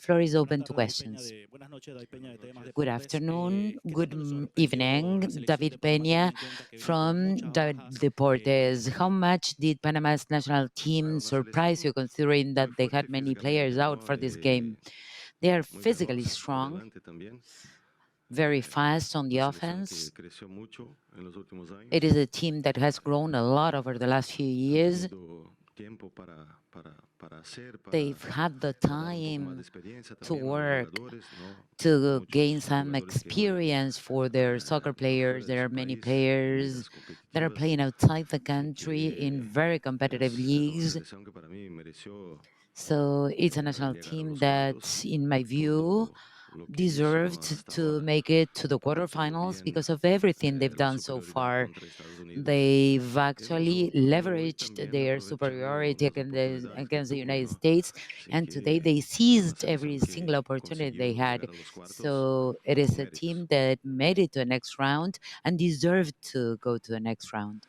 Floor is open to questions. Good afternoon, evening, David Peña from Deportes. How much did Panama's national team surprise you, considering that they had many players out for this game? They are physically strong, very fast on the offense. It is a team that has grown a lot over the last few years. They've had the time to work, to gain some experience for their soccer players. There are many players that are playing outside the country in very competitive leagues. So it's a national team that, in my view, deserved to make it to the quarterfinals because of everything they've done so far. They've actually leveraged their superiority against the United States, and today they seized every single opportunity they had. So it is a team that made it to the next round and deserved to go to the next round.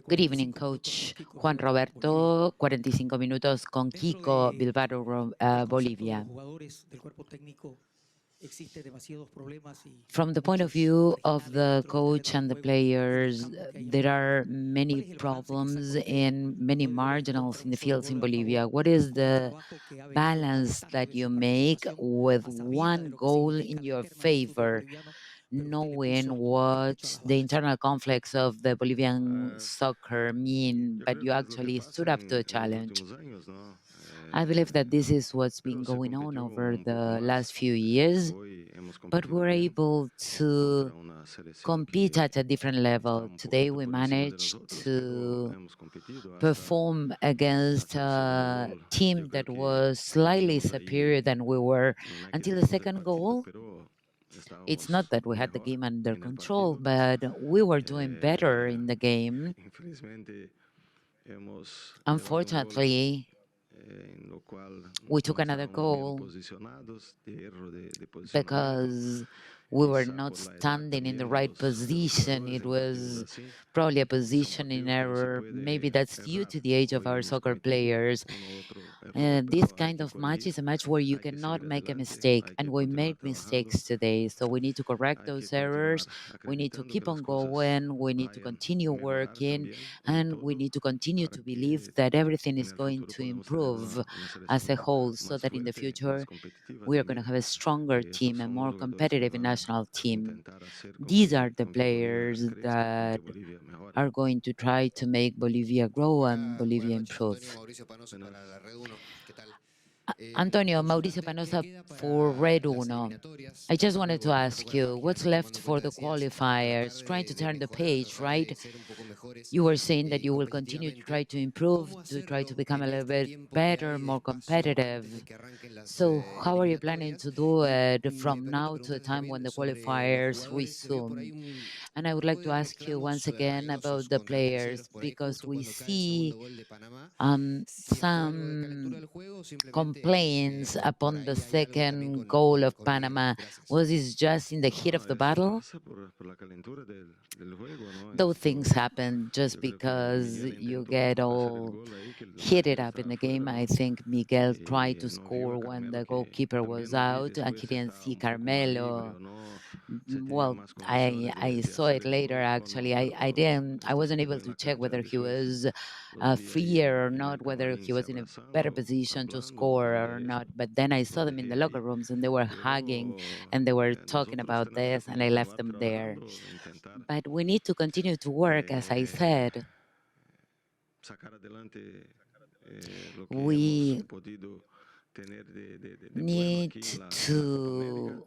Good evening, Coach Juan Roberto. 45 minutos con Kiko, Bilbao, Bolivia. From the point of view of the coach and the players, there are many problems and many marginals in the fields in Bolivia. What is the balance that you make with one goal in your favor, knowing what the internal conflicts of the Bolivian soccer mean, but you actually stood up to a challenge? I believe that this is what's been going on over the last few years, but we're able to compete at a different level. Today we managed to perform against a team that was slightly superior than we were until the second goal. It's not that we had the game under control, but we were doing better in the game. Unfortunately, we took another goal because we were not standing in the right position. It was probably a positioning error. Maybe that's due to the age of our soccer players. This kind of match is a match where you cannot make a mistake, and we made mistakes today. So we need to correct those errors. We need to keep on going. We need to continue working, and we need to continue to believe that everything is going to improve as a whole, so that in the future we are going to have a stronger team, a more competitive national team. These are the players that are going to try to make Bolivia grow and Bolivia improve. Antonio, Mauricio Panoza for Red Uno. I just wanted to ask you, what's left for the qualifiers? Trying to turn the page, right? You were saying that you will continue to try to improve, to try to become a little bit better, more competitive. So how are you planning to do it from now to the time when the qualifiers resume? And I would like to ask you once again about the players, because we see some complaints upon the second goal of Panama. Was this just in the heat of the battle? Those things happen just because you get all heated up in the game. I think Miguel tried to score when the goalkeeper was out and he didn't see Carmelo. Well, I saw it later actually. I wasn't able to check whether he was freer or not, whether he was in a better position to score or not. But then I saw them in the locker rooms and they were hugging and they were talking about this, and I left them there. But we need to continue to work, as I said. We need to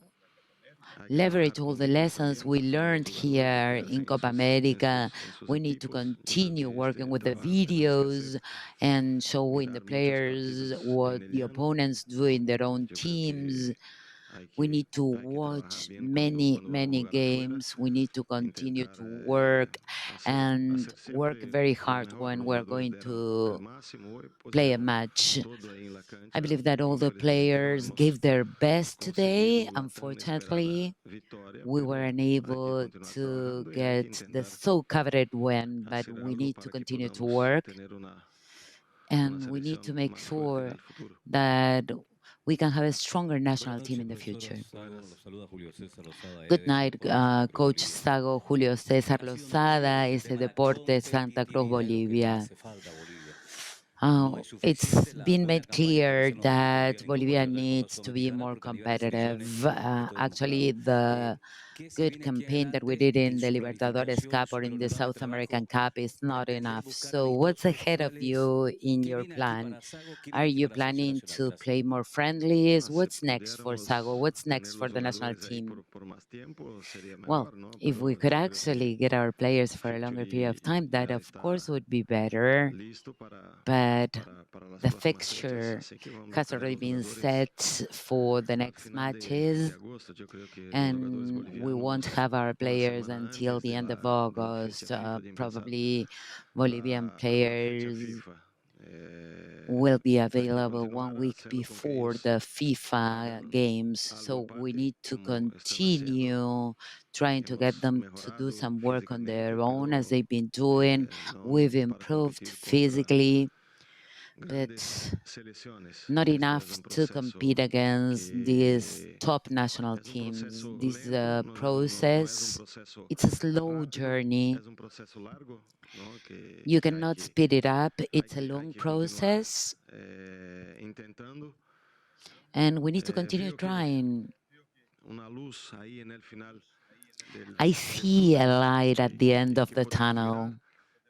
leverage all the lessons we learned here in Copa America. We need to continue working with the videos and showing the players what the opponents do in their own teams. We need to watch many, many games. We need to continue to work and work very hard when we're going to play a match. I believe that all the players gave their best today. Unfortunately, we were unable to get the so coveted win, but we need to continue to work and we need to make sure that we can have a stronger national Buenas team in noches, the profesor future. Zago. Lo saluda Julio César Lozada allá Good de night, Santa Cruz, Santa Cruz, Coach Bolivia. Zago, Julio César Ha sido un honor Lozada, este ese tema de Deporte competir Santa Cruz, y es lo que le Bolivia. hace falta a Bolivia. No es It's suficiente la been buena made campaña que clear realizan los equipos that bolivianos por Bolivia perder con la needs to be Sudamericana more frente a rivales similares competitive. y un poquito Actually, demostrado. the ¿Qué se good viene aquí campaign that we adelante did en in the su Libertadores planificación, en Cup su or in the cronograma de South trabajo? American Cup is not ¿Pretender enough. buscar So, registros what's ahead of oficiales? you in ¿Qué your viene aquí plan? para Zago? ¿Qué Are viene aquí you para la selección planning nacional? to Gracias. play more friendlies? Si What's next for Sago? pudiéramos What's tener next for los the national jugadores ahí team? por más tiempo, sería Well, mejor, ¿no? if we Pero could yo creo actually que get our players el for a longer period of Futuri time, that ya of course está would be better. listo But para las the próximas fechas, fixture así que vamos a has tener already los been jugadores set for the al next final de matches, agosto. Yo creo que los jugadores and we won't bolivianos have our una players semana until antes the end of de la fecha August. FIFA de empezar Probably Bolivian la fecha players FIFA. will be Hay que available one continuar a week hacerlo con que before ellos the FIFA hagan games. algo So we aparte need to como están haciendo. continue trying to get Hemos them to do mejorado some work on their físicamente, own as pero they've been doing. no We've para improved competir contra physically, grandes but selecciones. not Este es enough un to compete proceso against these que top national es un teams. proceso This lento, no es un process, proceso it's a slow rápido, journey. es un proceso largo, ¿no? You Que cannot speed it up. It's a hay long que continuar process, intentando. and we need to continue Veo que trying. una luz ahí en el final I del see a túnel, light at the end of que the podemos tunnel, mirar,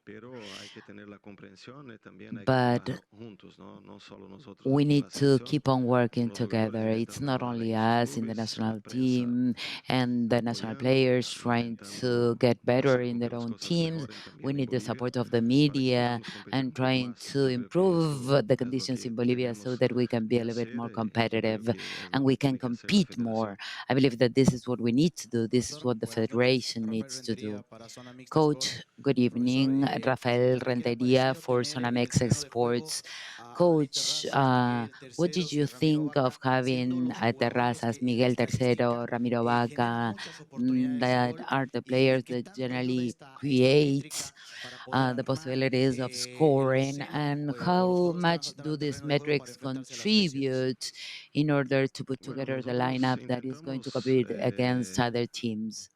pero hay que tener la comprensión y también hay que but trabajar juntos, ¿no? No solo nosotros we aquí en need la to selección, keep on working son los jugadores together. It's intentando not trabajar ahí only en sus us in the clubes, la national prensa team and the national apoyando, players trying to intentando get better hacer in con que their las own cosas teams. mejoren We también en need the Bolivia support of the para que media podamos competir and un poco trying más. to Yo creo que improve eso the es lo conditions in que Bolivia so tenemos that we can be a que little bit hacer more y yo creo competitive que es and lo we que can tiene que hacer la compete more. federación. I believe that this is what we need to do. This is Profesor, what the buenas noches. federation Rafael needs to Rendería do. para Zona Mixta Sport. Coach, good Profesor, evening. Rafael a mí que me ha Renteria parecido for tener en el Sonamex terreno de juego Sports. a Adi Coach, Terrazas, Miguel what did Terceros you y Ramiro think of Vaca, siendo having los jugadores Terrazas, que en Miguel Tercero, estadística Ramiro generan Vaca, muchas oportunidades de that gol are the y players qué that tanto ayuda generally esta create métrica para poder the armar possibilities of el scoring, once and o los how jugadores que van a much saltar do al these terreno de juego para metrics enfrentarse a las selecciones? contribute in order to put Bueno, together the nosotros lineup that is going to intentamos compete against other teams?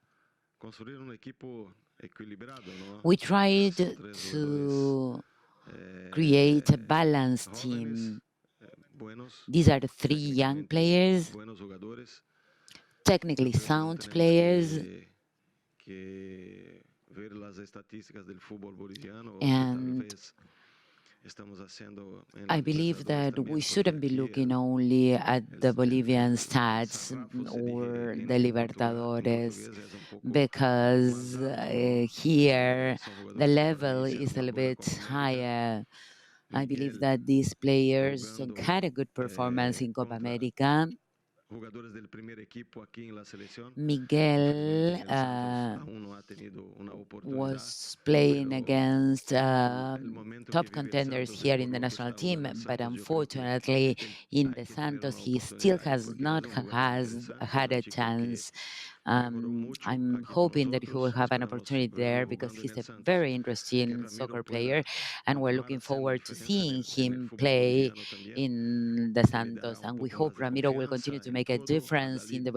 construir un equipo equilibrado, ¿no? We Son tried tres jugadores to create a balanced jóvenes, team. buenos, These are three young técnicamente players, buenos jugadores. technically Yo creo que no sound tenemos players, que ver las estadísticas del fútbol boliviano o que tal and vez estamos haciendo en la I believe Libertadores that we también, porque shouldn't be aquí looking only at the Bolivian el stats sarrafo se or dirige the en Libertadores, portugués es un poco because más alto, ¿no? here Son the jugadores que para level iniciar is a una little buena bit Copa América. higher. I believe Miguel that these players jugando had a good performance in Copa contra America. jugadores del primer equipo aquí en la selección. Infelizmente Miguel en el Santos aún no ha tenido una oportunidad, was playing pero against el momento que top vive el contenders Santos y here por in the lo que national está team, jugando el but Santos, yo creo que unfortunately in hay the que tener Santos una he still oportunidad ahí has porque es not un jugador has interesante, es had un a chico que chance. mejoró mucho I'm aquí con hoping that he will nosotros. have an Esperamos opportunity there verlo because jugando en he's el a Santos, very que interesting Ramiro soccer player, pueda and we're continuar looking haciendo forward to diferencia seeing en el him fútbol play boliviano también, in the que le dará Santos. un And we poco más hope de Ramiro will continue confianza to en make a todo, a difference in David the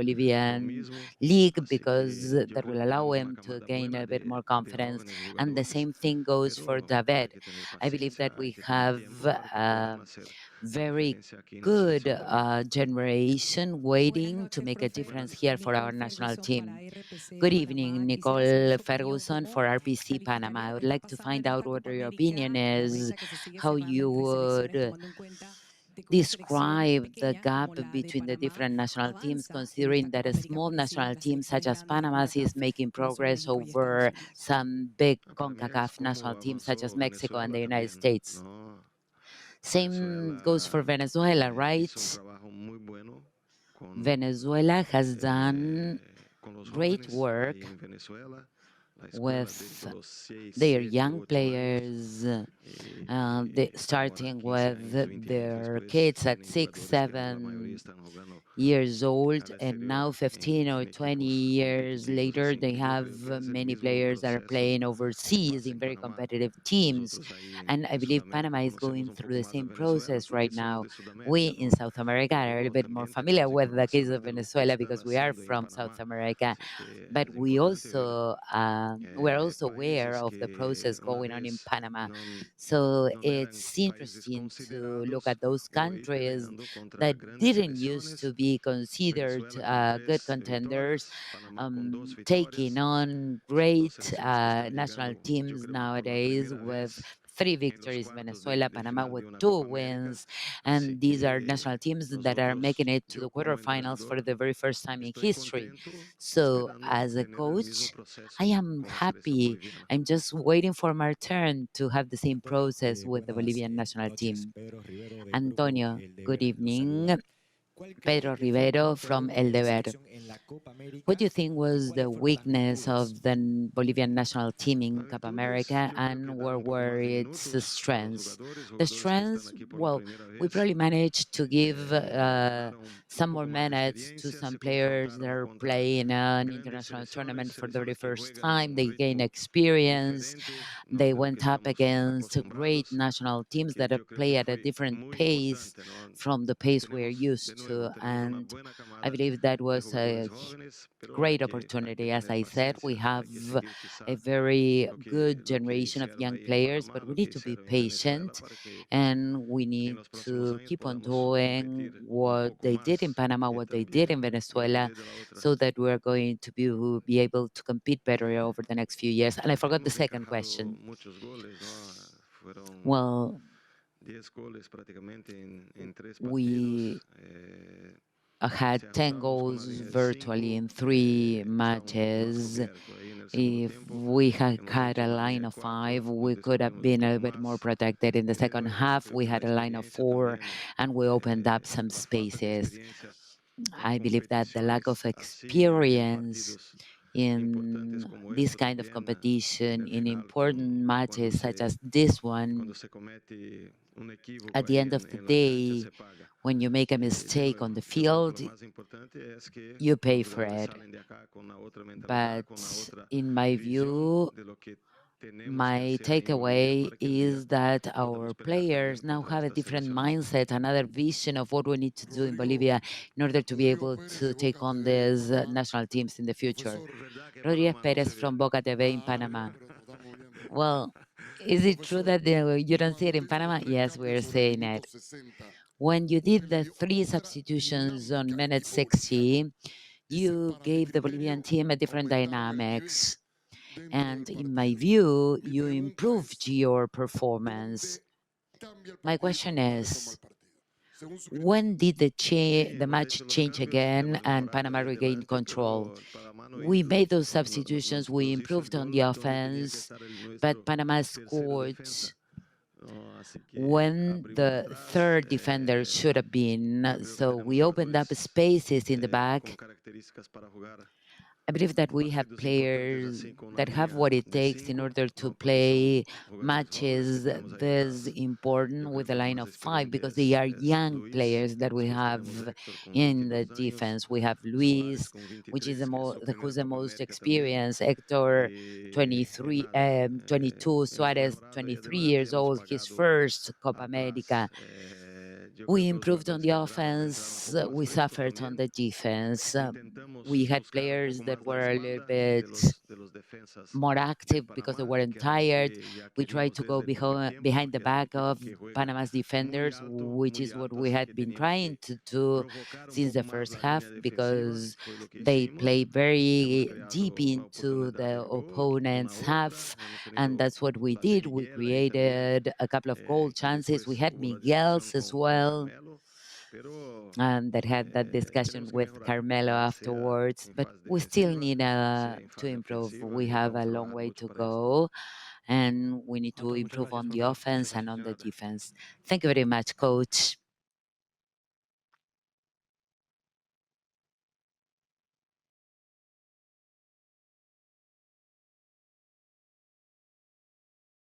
lo Bolivian mismo. league Así because que yo that creo will que allow tenemos una him to camada gain buena a bit more de confidence. jóvenes And the jugadores, same thing goes for pero hay David. que tener I believe paciencia, that hay we que tener have tiempo para que puedan a hacer very diferencia aquí en la good selección también. generation Buenas waiting to noches, make a profe. difference here for our Nicole national Ferguson para team. Good RPC evening, Panamá. Quisiera saber Nicole su opinión. Ferguson ¿Cómo for RPC Panama. calificaría I lo would que va like to pasando find en out esta what Copa your opinion América y la is, brecha que se sigue how cerrando you entre selecciones, would tomando en cuenta de que una selección describe the pequeña gap como la de between the Panamá different national teams, avanza en esta considering that Copa a América small por encima national de las team such selecciones as grandes de Panama is CONCACAF, making como son progress México y Estados over Unidos? some big Para mirar CONCACAF national cómo teams such as avanzó Mexico and Venezuela the United también, States? ¿no? Same goes for Venezuela Venezuela, hizo un right? trabajo muy bueno Venezuela has done con los great jóvenes work ahí en Venezuela. with their young players, starting with their kids at 6, 7 years old, and now 15 or 20 years later, they have many players that are playing overseas in very competitive teams. And I believe Panama is going through the same process right now. We in South America are a little bit more familiar with the case of Venezuela because we are from South America, but we're also aware of the process going on in Panama. So it's interesting to look at those countries that didn't used to be considered good contenders, taking on great national teams nowadays with 3 victories, Venezuela, Panama with 2 wins. And these are national teams that are making it to the quarterfinals for the very first time in history. So as a coach, I am happy. I'm just waiting for my turn to have the same process with the Bolivian national team. Antonio, good evening. Pedro Rivero from El Deber. What do you think was the weakness of the Bolivian national team in Copa America, and where were its strengths? The strengths, well, we probably managed to give some more minutes to some players that are playing an international tournament for the very first time. They gain experience. They went up against great national teams that play at a different pace from the pace we're used to. And I believe that was a great opportunity. As I said, we have a very good generation of young players, but we need to be patient and we need to keep on doing what they did in Panama, what they did in Venezuela, so that we're going to be able to compete better over the next few years. And I forgot the second question. Well, we had 10 goals virtually in 3 matches. If we had had a line of 5, we could have been a little bit more protected. In the second half, we had a line of 4, and we opened up some spaces. I believe that the lack of experience in this kind of competition, in important matches such as this one, at the end of the day, when you make a mistake on the field, you pay for it. But in my view, my takeaway is that our players now have a different mindset, another vision of what we need to do in Bolivia in order to be able to take on these national teams in the future. Rodriguez Perez from Boca TV in Panama. Well, is it true that you don't see it in Panama? Yes, we're saying it. When you did the 3 substitutions on minute 60, you gave the Bolivian team a different dynamics. And in my view, you improved your performance. My question is, when did the match change again and Panama regained control? We made those substitutions, we improved on the offense, but Panama scored when the third defender should have been. So we opened up spaces in the back. I believe that we have players that have what it takes in order to play matches this important with a line of 5, because they are young players that we have in the defense. We have Luis, which is who's the most experienced, Hector, 22, Suarez, 23 years old, his first Copa America. We improved on the offense, we suffered on the defense. We had players that were a little bit more active because they weren't tired. We tried to go behind the back of Panama's defenders, which is what we had been trying to do since the first half, because they play very deep into the opponent's half, and that's what we did. We created a couple of goal chances. We had Miguel's as well, and that had that discussion with Carmelo afterwards, but we still need to improve. We have a long way to go, and we need to improve on the offense and on the defense. Thank you very much, Coach.